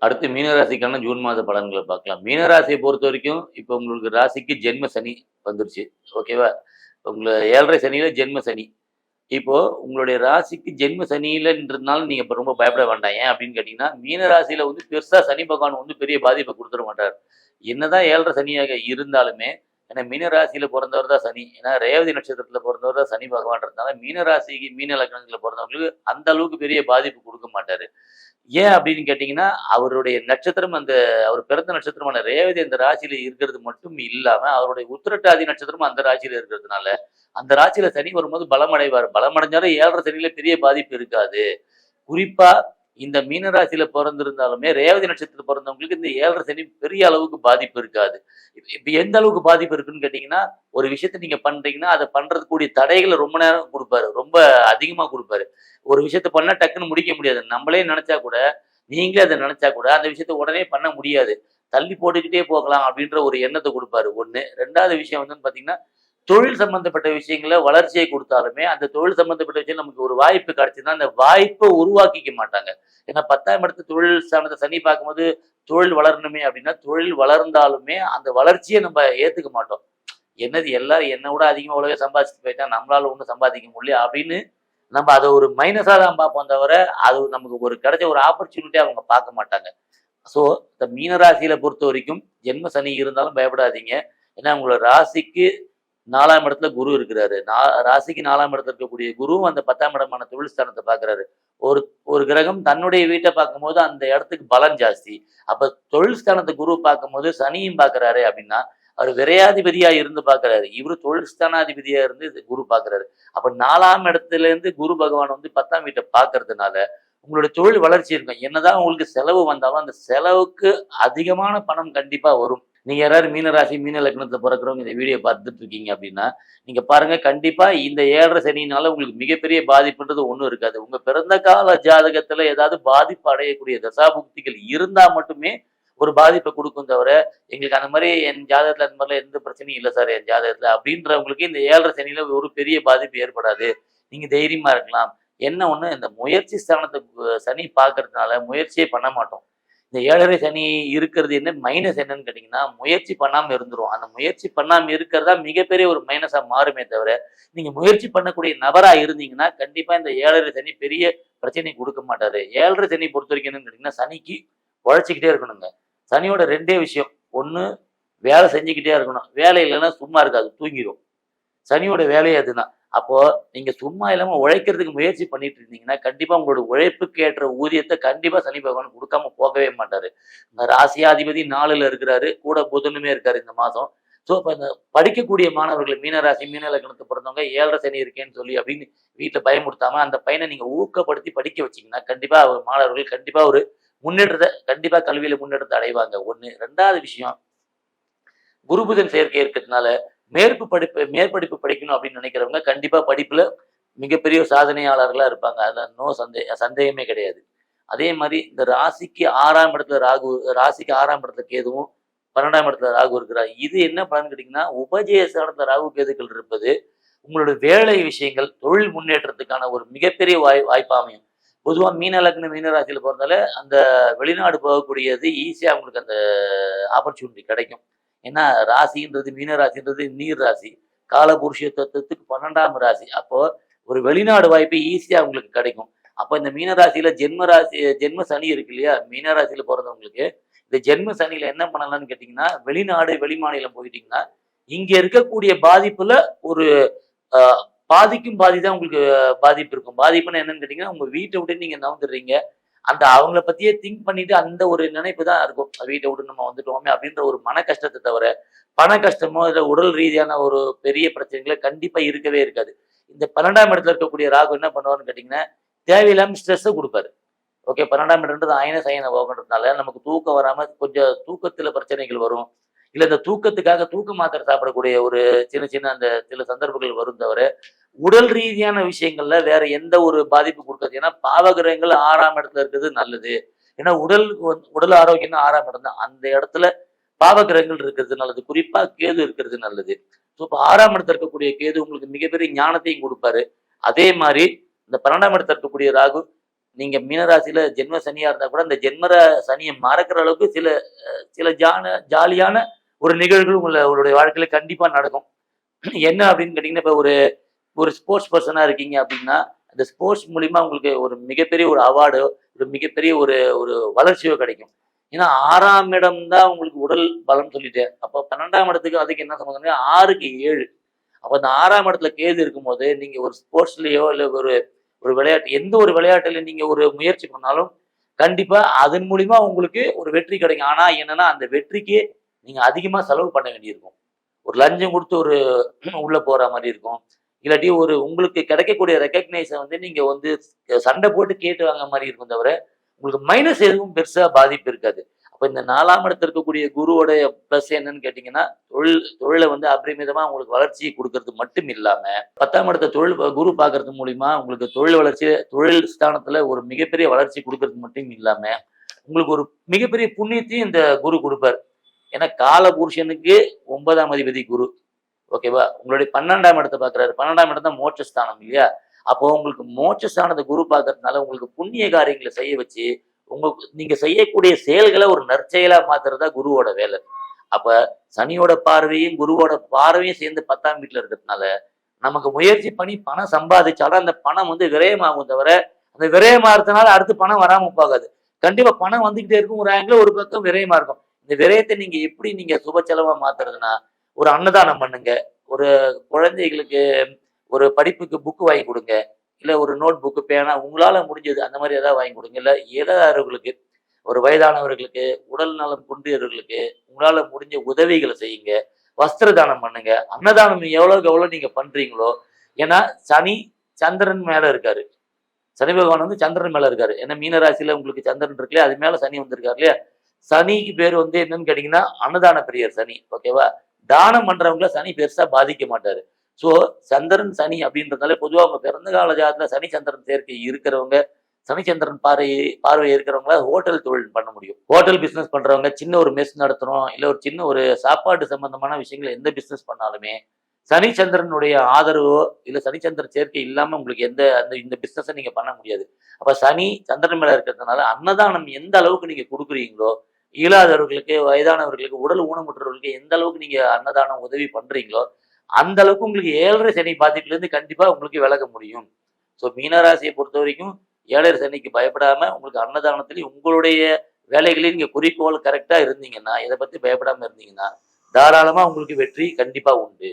அடுத்து மீனராசிக்கான ஜூன் மாத பலன்கள பார்க்கலாம். மீனராசிய பொறுத்தவரைக்கும், இப்ப உங்களுக்கு ராசிக்கு ஜென்ம சனி வந்துருச்சு. ஓகேவா? உங்கள 7:30 சனியில ஜென்ம சனி. இப்போ உங்களுடைய ராசிக்கு ஜென்ம சனியிலன்றதுனால நீங்க இப்ப ரொம்ப பயப்பட வேண்டாம். ஏன் அப்படின்னு கேட்டீங்கன்னா, மீன ராசியில வந்து பெருசா சனி பகவான் வந்து பெரிய பாதிப்ப குடுத்துற மாட்டார். என்னதான் 7:30 சனியாக இருந்தாலுமே, ஏன்னா மீன ராசியில பொறந்தவர் தான் சனி. ஏன்னா ரேவதி நட்சத்திரத்தில பொறந்தவர் தான் சனி பகவான்றதுனால, மீன ராசிக்கு மீன லக்னத்தில பொறந்தவங்களுக்கு அந்த அளவுக்கு பெரிய பாதிப்பு குடுக்க மாட்டாரு. ஏன் அப்படின்னு கேட்டீங்கன்னா, அவருடைய நட்சத்திரம் அவர் பிறந்த நட்சத்திரமான ரேவதி அந்த ராசியில இருக்கிறது மட்டும் இல்லாம, அவருடைய உத்திரட்டாதி நட்சத்திரமும் அந்த ராசியில இருக்கிறதுனால, அந்த ராசியில சனி வரும்போது பலமடைவார். பலமடைஞ்சாலும் 7:30 சனியில பெரிய பாதிப்பு இருக்காது. குறிப்பா இந்த மீன ராசியில பொறந்திருந்தாலுமே, ரேவதி நட்சத்திரத்துல பொறந்தவங்களுக்கு இந்த 7:30 சனி பெரிய அளவுக்கு பாதிப்பு இருக்காது. இப்ப எந்த அளவுக்கு பாதிப்பு இருக்குன்னு கேட்டீங்கன்னா, ஒரு விஷயத்த நீங்க பண்றீங்கன்னா, அத பண்றதுக்கு கூடிய தடைகள ரொம்ப நேரம் குடுப்பாரு. ரொம்ப அதிகமா குடுப்பாரு. ஒரு விஷயத்த பண்ணா டக்குன்னு முடிக்க முடியாது. நம்மளே நெனச்சா கூட, நீங்களே அத நெனச்சா கூட, அந்த விஷயத்த உடனே பண்ண முடியாது. தள்ளி போட்டுக்கிட்டே போகலாம் அப்படின்ற ஒரு எண்ணத்த குடுப்பாரு 1. 2வது விஷயம் வந்து பாத்தீங்கன்னா, தொழில் சம்பந்தப்பட்ட விஷயங்கள்ல வளர்ச்சியை குடுத்தாலுமே, அந்த தொழில் சம்பந்தப்பட்ட விஷயம் நமக்கு ஒரு வாய்ப்பு கிடைச்சதுன்னா, அந்த வாய்ப்ப உருவாக்கிக்க மாட்டாங்க. ஏன்னா 10ஆம் இடத்து தொழில் ஸ்தானத்த சனி பார்க்கும்போது, தொழில் வளரணுமே அப்படின்னா, தொழில் வளர்ந்தாலுமே அந்த வளர்ச்சிய நம்ம ஏத்துக்க மாட்டோம். என்னது எல்லாரும் என்ன விட அதிகமா உலக சம்பாதிச்சுட்டு போயிட்டா, நம்மளால ஒண்ணும் சம்பாதிக்க முடியல அப்படின்னு நம்ம அத ஒரு மைனஸா தான் பார்ப்போம் தவிர, அது நமக்கு ஒரு கிடைச்ச ஒரு ஆப்பர்ச்சுனிட்டியா அவங்க பார்க்க மாட்டாங்க. ஸோ, இந்த மீன ராசியில பொறுத்தவரைக்கும், ஜென்ம சனி இருந்தாலும் பயப்படாதீங்க. ஏன்னா உங்களோட ராசிக்கு 4ஆம் இடத்துல குரு இருக்கிறாரு. ராசிக்கு 4ஆம் இடத்துல இருக்கக்கூடிய குருவும் அந்த 10ஆம் இடமான தொழில் ஸ்தானத்த பார்க்கிறாரு. ஒரு ஒரு கிரகம் தன்னுடைய வீட்ட பார்க்கும்போது அந்த இடத்துக்கு பலன் ஜாஸ்தி. அப்ப தொழில் ஸ்தானத்த குரு பார்க்கும்போது சனியும் பார்க்கிறாரு அப்படின்னா, அவர் விரையாதிபதியா இருந்து பார்க்கிறாரு. இவரு தொழில் ஸ்தானாதிபதியா இருந்து குரு பார்க்கிறாரு. அப்ப 4ஆம் இடத்திலிருந்து குரு பகவான் வந்து 10ஆம் வீட்ட பார்க்கறதுனால, உங்களுடைய தொழில் வளர்ச்சி இருக்கும். என்னதான் உங்களுக்கு செலவு வந்தாலும், அந்த செலவுக்கு அதிகமான பணம் கண்டிப்பா வரும். நீங்க யாராவது மீன ராசி, மீன லக்னத்துல பொறக்கிறவங்க இந்த வீடியோ பார்த்துட்டு இருக்கீங்க அப்படின்னா, நீங்க பாருங்க கண்டிப்பா இந்த 7:30 சனியினால உங்களுக்கு மிகப்பெரிய பாதிப்புன்றது ஒண்ணும் இருக்காது. உங்க பிறந்த கால ஜாதகத்துல ஏதாவது பாதிப்பு அடையக்கூடிய தசாபுக்திகள் இருந்தா மட்டுமே ஒரு பாதிப்ப குடுக்கும் தவிர, எங்களுக்கு அந்த மாரி என் ஜாதகத்துல அந்த மாரிலாம் எந்த பிரச்சனையும் இல்ல சார் என் ஜாதகத்துல அப்படின்றவங்களுக்கு இந்த 7:30 சனியில ஒரு பெரிய பாதிப்பு ஏற்படாது. நீங்க தைரியமா இருக்கலாம். என்ன ஒண்ணு இந்த முயற்சி ஸ்தானத்த சனி பார்க்கறதுனால முயற்சியே பண்ண மாட்டோம். இந்த 7:30 சனி இருக்கிறது என்ன மைனஸ் என்னன்னு கேட்டீங்கன்னா, முயற்சி பண்ணாம இருந்துருவோம். அந்த முயற்சி பண்ணாம இருக்கிறது தான் மிகப்பெரிய ஒரு மைனஸா மாறுமே தவிர, நீங்க முயற்சி பண்ணக்கூடிய நபரா இருந்தீங்கன்னா, கண்டிப்பா இந்த 7:30 சனி பெரிய பிரச்சனை குடுக்க மாட்டாரு. 7:30 சனி பொறுத்தவரைக்கும் என்னன்னு கேட்டீங்கன்னா, சனிக்கு உழைச்சுக்கிட்டே இருக்கணுங்க. சனியோட 2டே விஷயம். 1 வேலை செஞ்சுக்கிட்டே இருக்கணும். வேலை இல்லன்னா சும்மா இருக்காது. தூங்கிரும். சனியோட வேலையே அதுதான். அப்போ நீங்க சும்மா இல்லாம உழைக்கிறதுக்கு முயற்சி பண்ணிட்டு இருந்தீங்கன்னா, கண்டிப்பா உங்களோட உழைப்புக்கு ஏற்ற ஊதியத்த கண்டிப்பா சனி பகவான் குடுக்காம போகவே மாட்டாரு. இந்த ராசியாதிபதி 4ல இருக்கிறாரு. கூட புதனுமே இருக்காரு இந்த மாதம். ஸோ, அப்ப இந்த படிக்கக்கூடிய மாணவர்கள் மீன ராசி, மீன லக்னத்த பொறந்தவங்க 7:30 சனி இருக்கேன்னு சொல்லி அப்படின்னு வீட்ல பயமுறுத்தாம, அந்த பையன நீங்க ஊக்கப்படுத்தி படிக்க வச்சீங்கன்னா, கண்டிப்பா மாணவர்கள் கண்டிப்பா ஒரு முன்னேற்றத்த கண்டிப்பா கல்வியில முன்னேற்றத்த அடைவாங்க 1. 2வது விஷயம், குரு புதன் சேர்க்கை இருக்கிறதுனால மேற்படிப்பு படிக்கணும் அப்படின்னு நினைக்கிறவங்க கண்டிப்பா படிப்புல மிகப்பெரிய சாதனையாளர்களா இருப்பாங்க. அதுல சந்தேகமே கிடையாது. அதே மாரி இந்த ராசிக்கு 6ஆம் இடத்துல ராசிக்கு 6ஆம் இடத்துல கேதுவும், 12ஆம் இடத்துல ராகு இருக்கிறார். இது என்ன பலன்னு கேட்டீங்கன்னா, உபஜய ஸ்தானத்துல ராகு கேதுக்கள் இருப்பது, உங்களோட வேலை விஷயங்கள், தொழில் முன்னேற்றத்துக்கான ஒரு மிகப்பெரிய வாய்ப்பா அமையும். பொதுவா மீன லக்னம், மீன ராசியில பொறந்தாலே அந்த வெளிநாடு போகக்கூடியது ஈஸியா உங்களுக்கு அந்த ஆப்பர்ச்சுனிட்டி கிடைக்கும். ஏன்னா ராசின்றது மீன ராசின்றது நீர் ராசி. காலபுருஷ தத்துவத்துக்கு 12ஆம் ராசி. அப்போ ஒரு வெளிநாடு வாய்ப்பு ஈஸியா உங்களுக்கு கிடைக்கும். அப்ப இந்த மீன ராசியில ஜென்ம சனி இருக்கு இல்லையா? மீன ராசியில பொறந்தவங்களுக்கு, இந்த ஜென்ம சனியில என்ன பண்ணலாம்னு கேட்டீங்கன்னா, வெளிநாடு, வெளிமாநிலம் போயிட்டீங்கன்னா, இங்க இருக்கக்கூடிய பாதிப்புல ஒரு அ பாதிக்கும் பாதி தான் உங்களுக்கு பாதிப்பு இருக்கும். பாதிப்புன்னா என்னன்னு கேட்டீங்கன்னா, உங்க வீட்ட விட்டு நீங்க நவுந்துடுறீங்க. அந்த அவங்கள பத்தியே திங்க் பண்ணிட்டு அந்த ஒரு நினைப்பு தான் இருக்கும். வீட்ட விட்டு நம்ம வந்துட்டோமே அப்படின்ற ஒரு மன கஷ்டத்த தவிர, பண கஷ்டமோ, இல்ல உடல் ரீதியான ஒரு பெரிய பிரச்சனைகளோ கண்டிப்பா இருக்கவே இருக்காது. இந்த 12ஆம் இடத்துல இருக்கக்கூடிய ராகு என்ன பண்ணுவாருன்னு கேட்டீங்கன்னா, தேவையில்லாம ஸ்ட்ரெஸ்ஸ குடுப்பாரு. ஓகே 12ஆம் இடம்ன்றது அயன சயன போகன்றதுனால நமக்கு தூக்கம் வராம கொஞ்சம் தூக்கத்துல பிரச்சனைகள் வரும். இல்ல இந்த தூக்கத்துக்காக தூக்க மாத்திரை சாப்பிடக்கூடிய ஒரு சின்ன சின்ன அந்த சில சந்தர்ப்பங்கள் வரும் தவிர, உடல் ரீதியான விஷயங்கள்ல வேற எந்த ஒரு பாதிப்பு குடுக்காது. ஏன்னா பாவகிரகங்கள் 6ஆம் இடத்துல இருக்கிறது நல்லது. ஏன்னா உடல் ஆரோக்கியம்னா 6ஆம் இடம் தான். அந்த இடத்துல பாவகிரகங்கள் இருக்கிறது நல்லது. குறிப்பா கேது இருக்கிறது நல்லது. ஸோ இப்ப 6ஆம் இடத்துல இருக்கக்கூடிய கேது உங்களுக்கு மிகப்பெரிய ஞானத்தையும் குடுப்பாரு. அதே மாரி இந்த 12ஆம் இடத்துல இருக்கக்கூடிய ராகு நீங்க மீனராசியில ஜென்ம சனியா இருந்தா கூட அந்த ஜென்ம சனியை மறக்கிற அளவுக்கு சில சில ஜாலியான ஒரு நிகழ்வுகள் உங்களுடைய வாழ்க்கையில கண்டிப்பா நடக்கும். என்ன அப்படின்னு கேட்டீங்கன்னா, இப்ப ஒரு ஒரு ஸ்போர்ட்ஸ் பர்சனா இருக்கீங்க அப்படின்னா, அந்த ஸ்போர்ட்ஸ் மூலியமா உங்களுக்கு ஒரு மிகப்பெரிய ஒரு அவார்டோ, ஒரு மிகப்பெரிய ஒரு ஒரு வளர்ச்சியோ கிடைக்கும். ஏன்னா 6ஆம் இடம் தான் உங்களுக்கு உடல் பலம் சொல்லிட்டேன். அப்போ 12ஆம் இடத்துக்கு அதுக்கு என்ன சம்மந்தம்னா 6க்கு 7. அப்ப அந்த 6ஆம் இடத்துல கேது இருக்கும்போது, நீங்க ஒரு ஸ்போர்ட்ஸ்லயோ இல்ல ஒரு ஒரு விளையாட்டு எந்த ஒரு விளையாட்டுல நீங்க ஒரு முயற்சி பண்ணாலும், கண்டிப்பா அதன் மூலியமா உங்களுக்கு ஒரு வெற்றி கிடைக்கும். ஆனா என்னன்னா, அந்த வெற்றிக்கு நீங்க அதிகமா செலவு பண்ண வேண்டியிருக்கும். ஒரு லஞ்சம் குடுத்து ஒரு உள்ள போற மாரி இருக்கும். இல்லாட்டி ஒரு உங்களுக்கு கிடைக்கக்கூடிய ரெகக்னைஸ வந்து நீங்க வந்து சண்டை போட்டு கேட்டு வாங்குற மாரி இருக்கும் தவிர, உங்களுக்கு மைனஸ் எதுவும் பெருசா பாதிப்பு இருக்காது. அப்ப இந்த 4ஆம் இடத்துல இருக்கக்கூடிய குருவோடைய பிளஸ் என்னன்னு கேட்டீங்கன்னா, தொழில வந்து அபரிமிதமா உங்களுக்கு வளர்ச்சிய குடுக்கறது மட்டும் இல்லாம, 10ஆம் இடத்த குரு பார்க்கறது மூலியமா உங்களுக்கு தொழில் வளர்ச்சி தொழில் ஸ்தானத்துல ஒரு மிகப்பெரிய வளர்ச்சி குடுக்கறது மட்டும் இல்லாம, உங்களுக்கு ஒரு மிகப்பெரிய புண்ணியத்தையும் இந்த குரு குடுப்பார். ஏன்னா கால புருஷனுக்கு 9ஆம் அதிபதி குரு. ஓகேவா? உங்களுடைய 12ஆம் இடத்த பார்க்குறாரு. 12ஆம் இடம் தான் மோட்சஸ்தானம் இல்லையா? அப்போ உங்களுக்கு மோட்சஸ்தானத்த குரு பார்க்கறதுனால உங்களுக்கு புண்ணிய காரியங்கள செய்ய வச்சு, நீங்க செய்யக்கூடிய செயல்கள ஒரு நற்செயலா மாத்துறது தான் குருவோட வேலை. அப்ப சனியோட பார்வையும், குருவோட பார்வையும் சேர்ந்து 10ஆம் வீட்ல இருக்கிறதுனால, நமக்கு முயற்சி பண்ணி பணம் சம்பாதிச்சாலும் அந்த பணம் வந்து விரயமாகும் தவிர, அந்த விரயமாகறதுனால அடுத்து பணம் வராம போகாது. கண்டிப்பா பணம் வந்துகிட்டே இருக்கும். ஒரு ஆங்கிள்ல ஒரு பக்கம் விரயமா இருக்கும். இந்த விரயத்த நீங்க எப்படி நீங்க சுப செலவா மாத்துறதுன்னா, ஒரு அன்னதானம் பண்ணுங்க. ஒரு குழந்தைகளுக்கு ஒரு படிப்புக்கு புக் வாங்கி குடுங்க. இல்ல ஒரு நோட் புக், பேனா உங்களால முடிஞ்சது அந்த மாரி ஏதாவது வாங்கி குடுங்க. இல்ல இயலாதவர்களுக்கு, ஒரு வயதானவர்களுக்கு, உடல் நலம் குன்றியவர்களுக்கு உங்களால முடிஞ்ச உதவிகள செய்யுங்க. வஸ்திர தானம் பண்ணுங்க. அன்னதானம் எவ்வளவுக்கு எவ்வளோ நீங்க பண்றீங்களோ, ஏன்னா சனி சந்திரன் மேல இருக்காரு. சனி பகவான் வந்து சந்திரன் மேல இருக்காரு. ஏன்னா மீன ராசியில உங்களுக்கு சந்திரன் இருக்கு இல்லையா? அது மேல சனி வந்திருக்காரு இல்லையா? சனிக்கு பேர் வந்து என்னன்னு கேட்டீங்கன்னா, அன்னதான பிரியர் சனி. ஓகேவா? தானம் பண்றவங்கள சனி பெருசா பாதிக்க மாட்டாரு. ஸோ சந்திரன், சனி அப்படின்றதுனால பொதுவா உங்க பிறந்த கால ஜாதகத்துல சனி, சந்திரன் சேர்க்கை இருக்கிறவங்க, சனி சந்திரன் பார்வை இருக்கிறவங்கள ஹோட்டல் தொழில் பண்ண முடியும். ஹோட்டல் பிசினஸ் பண்றவங்க, சின்ன ஒரு மெஸ் நடத்துறோம், இல்ல ஒரு சின்ன ஒரு சாப்பாடு சம்பந்தமான விஷயங்கள் எந்த பிசினஸ் பண்ணாலுமே, சனி சந்திரனுடைய ஆதரவோ, இல்ல சனி சந்திரன் சேர்க்கை இல்லாம உங்களுக்கு இந்த பிசினஸ நீங்க பண்ண முடியாது. அப்ப சனி சந்திரன் மேல இருக்கிறதுனால அன்னதானம் எந்த அளவுக்கு நீங்க குடுக்குறீங்களோ, இயலாதவர்களுக்கு, வயதானவர்களுக்கு, உடல் ஊனமுற்றவர்களுக்கு எந்த அளவுக்கு நீங்க அன்னதானம் உதவி பண்றீங்களோ, அந்த அளவுக்கு உங்களுக்கு 7.5 சனி பாதிப்புலேருந்து கண்டிப்பா உங்களுக்கு விலக முடியும். ஸோ மீனராசியை பொறுத்தவரைக்கும் 7.5 சனிக்கு பயப்படாம உங்களுக்கு அன்னதானத்திலயும் உங்களுடைய வேலைகளையும் நீங்க குறிக்கோள் கரெக்ட்டா இருந்தீங்கன்னா, இத பத்தி பயப்படாம இருந்தீங்கன்னா, தாராளமா உங்களுக்கு வெற்றி கண்டிப்பா உண்டு.